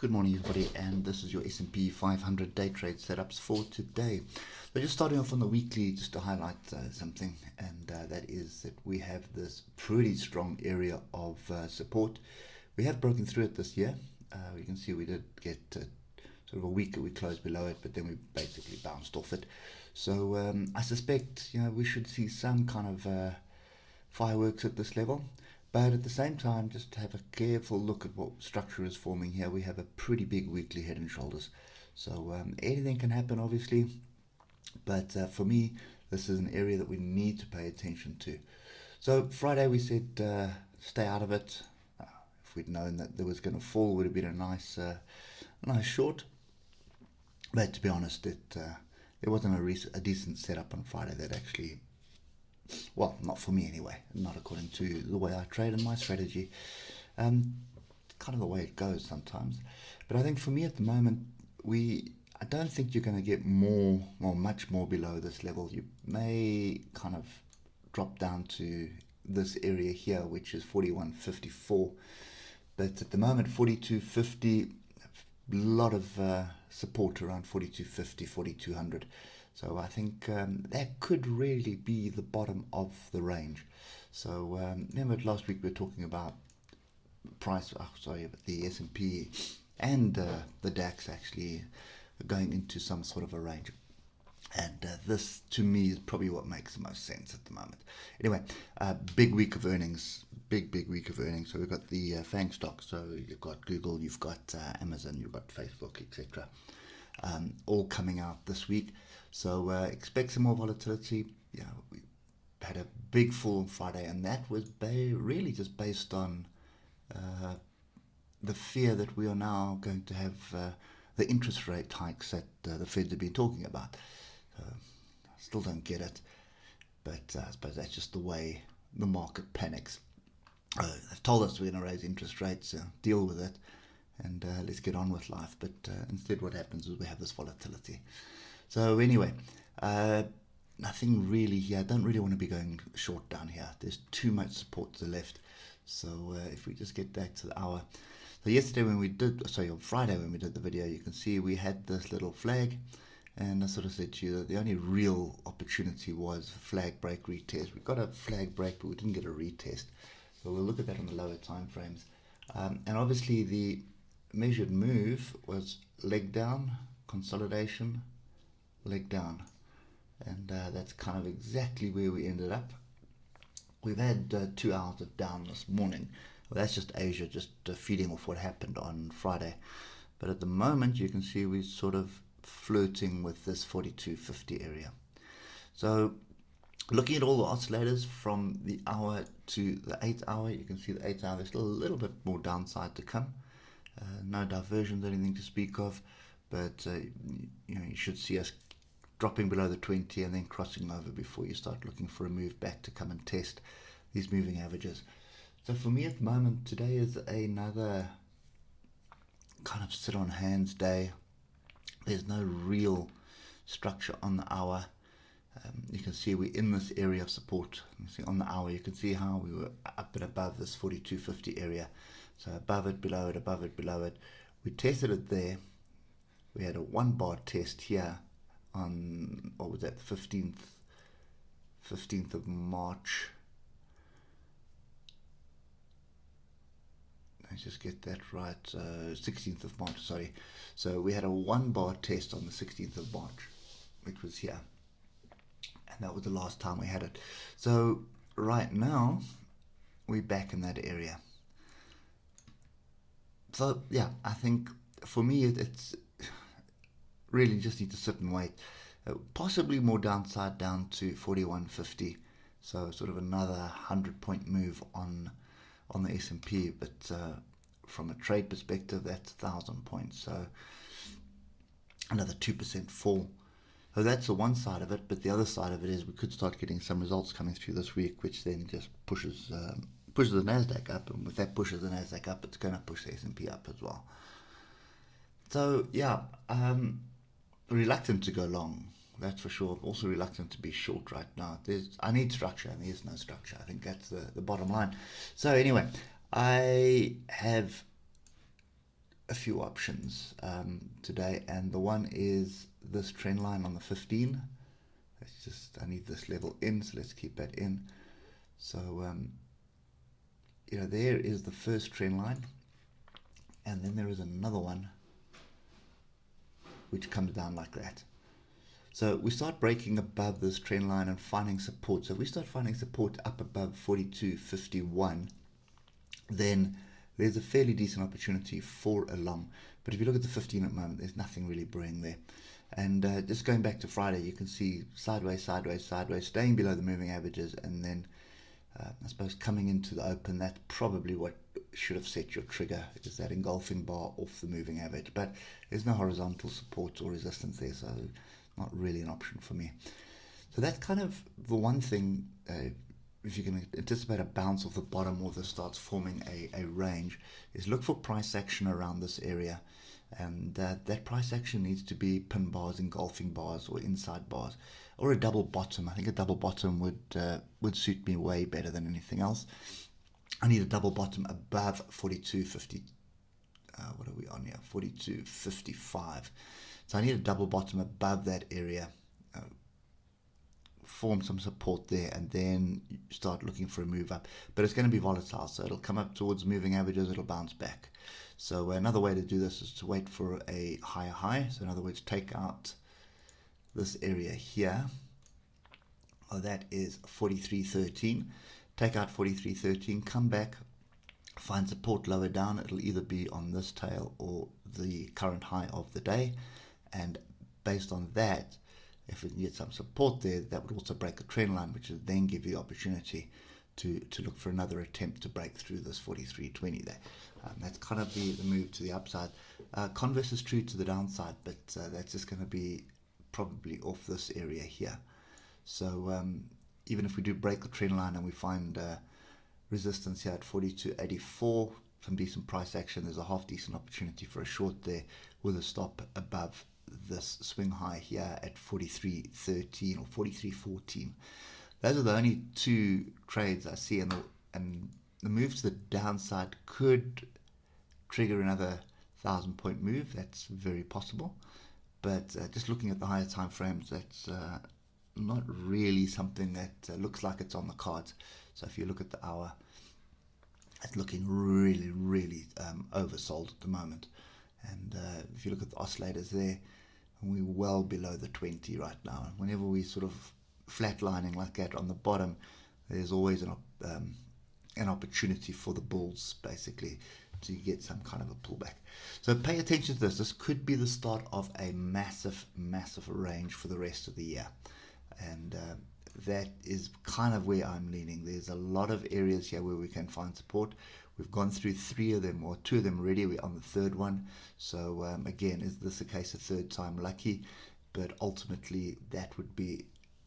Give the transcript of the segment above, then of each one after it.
Good morning, everybody, and this is your S&P 500 day trade setups for today. So just starting off on the weekly, just to highlight something, and that is that we have this pretty strong area of support. We have broken through it this year. You can see we did get sort of a week that we closed below it, but then we basically bounced off it. So I suspect we should see some kind of fireworks at this level. But at the same time, just have a careful look at what structure is forming here. We have a pretty big weekly head and shoulders. So anything can happen, obviously. But for me, this is an area that we need to pay attention to. So Friday we said stay out of it. If we'd known that there was going to fall, it would have been a nice short. But to be honest, there wasn't a decent setup on Friday that actually... Well, not for me anyway, not according to the way I trade and my strategy. Kind of the way it goes sometimes. But I think for me at the moment, I don't think you're going to get much more below this level. You may kind of drop down to this area here, which is 41.54. But at the moment, 42.50, a lot of support around 42.50, 4200. So I think that could really be the bottom of the range. So remember last week we were talking about the S&P and the DAX actually going into some sort of a range. And this, to me, is probably what makes the most sense at the moment. Anyway, big week of earnings. Big week of earnings. So we've got the FANG stocks. So you've got Google, you've got Amazon, you've got Facebook, etc. All coming out this week. So expect some more volatility. We had a big fall on Friday, and that was really just based on the fear that we are now going to have the interest rate hikes that the Fed have been talking about. I still don't get it, but I suppose that's just the way the market panics. They've told us we're going to raise interest rates, deal with it, and let's get on with life. But instead what happens is we have this volatility. So anyway, nothing really here. I don't really want to be going short down here. There's too much support to the left. So if we just get back to the hour. So on Friday when we did the video, you can see we had this little flag. And I sort of said to you that the only real opportunity was flag break retest. We got a flag break, but we didn't get a retest. So we'll look at that on the lower time frames. And obviously the measured move was leg down, consolidation, leg down, and that's kind of exactly where we ended up. We've had 2 hours of down this morning. Well, that's just Asia just feeding off what happened on Friday, but at the moment you can see we're sort of flirting with this 42.50 area. So looking at all the oscillators from the hour to the 8 hour, you can see the 8 hour, there's still a little bit more downside to come. No diversions, anything to speak of, but you should see us dropping below the 20 and then crossing over before you start looking for a move back to come and test these moving averages. So for me at the moment, today is another kind of sit on hands day. There's no real structure on the hour. You can see we're in this area of support. You see on the hour, you can see how we were up and above this 42.50 area. So above it, below it, above it, below it. We tested it there. We had a 1 bar test here on, what was that, the 15th of March. Let's just get that right. 16th of March, sorry. So we had a 1 bar test on the 16th of March, which was here. And that was the last time we had it. So right now, we're back in that area. So yeah, I think for me it's really just need to sit and wait. Possibly more downside down to 41.50. So sort of another 100-point move on the S&P, but from a trade perspective, that's 1,000 points. So another 2% fall. So that's the one side of it, but the other side of it is we could start getting some results coming through this week, which then just pushes the Nasdaq up, and with that pushes the Nasdaq up, it's going to push the S&P up as well. So yeah, reluctant to go long, that's for sure. Also reluctant to be short right now. I need structure, and there's no structure. I think that's the bottom line. So anyway, I have a few options today, and the one is this trend line on the 15. I need this level in, so let's keep that in. So there is the first trend line, and then there is another one which comes down like that. So we start breaking above this trend line and finding support. So if we start finding support up above 42.51, then there's a fairly decent opportunity for a long. But if you look at the 15 at the moment, there's nothing really brewing there. And just going back to Friday, you can see sideways, sideways, sideways, staying below the moving averages, and then I suppose coming into the open. That's probably what should have set your trigger, is that engulfing bar off the moving average. But there's no horizontal support or resistance there, so not really an option for me. So that's kind of the one thing. If you can anticipate a bounce off the bottom or this starts forming a range, is look for price action around this area. And that price action needs to be pin bars, engulfing bars, or inside bars, or a double bottom. I think a double bottom would suit me way better than anything else. I need a double bottom above 42.50. What are we on here? 42.55. So I need a double bottom above that area, form some support there, and then start looking for a move up. But it's going to be volatile, so it'll come up towards moving averages, it'll bounce back. So another way to do this is to wait for a higher high. So in other words, take out this area here. Oh, that is 43.13. Take out 43.13, come back, find support lower down. It'll either be on this tail or the current high of the day. And based on that, if we can get some support there, that would also break the trend line, which would then give you the opportunity to look for another attempt to break through this 43.20 there. That's kind of the move to the upside. Converse is true to the downside, but that's just going to be probably off this area here. So even if we do break the trend line and we find resistance here at 42.84, some decent price action, there's a half decent opportunity for a short there with a stop above this swing high here at 43.13 or 43.14. Those are the only two trades I see, and the move to the downside could trigger another 1,000-point move. That's very possible, but just looking at the higher time frames, that's not really something that looks like it's on the cards. So if you look at the hour, it's looking really, really oversold at the moment. And if you look at the oscillators there, we're well below the 20 right now. And whenever we sort of flatlining like that on the bottom, there's always an opportunity for the bulls basically to get some kind of a pullback. So pay attention to this. This could be the start of a massive, massive range for the rest of the year. And that is kind of where I'm leaning. There's a lot of areas here where we can find support. We've gone through three of them, or two of them already. We're on the third one. So again, is this a case of third time lucky? But ultimately, that would be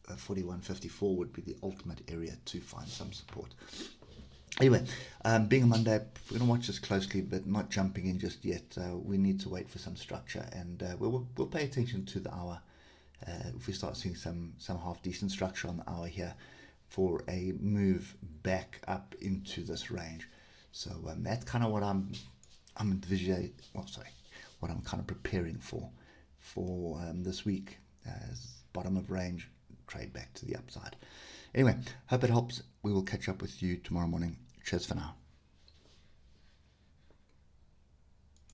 41.54 would be the ultimate area to find some support. Anyway, being a Monday, we're going to watch this closely, but not jumping in just yet. We need to wait for some structure, and we'll pay attention to the hour. If we start seeing some half decent structure on the hour here for a move back up into this range. So that's kind of what I'm envisioning. What I'm kind of preparing for this week as bottom of range trade back to the upside. Anyway, hope it helps. We will catch up with you tomorrow morning. Cheers for now.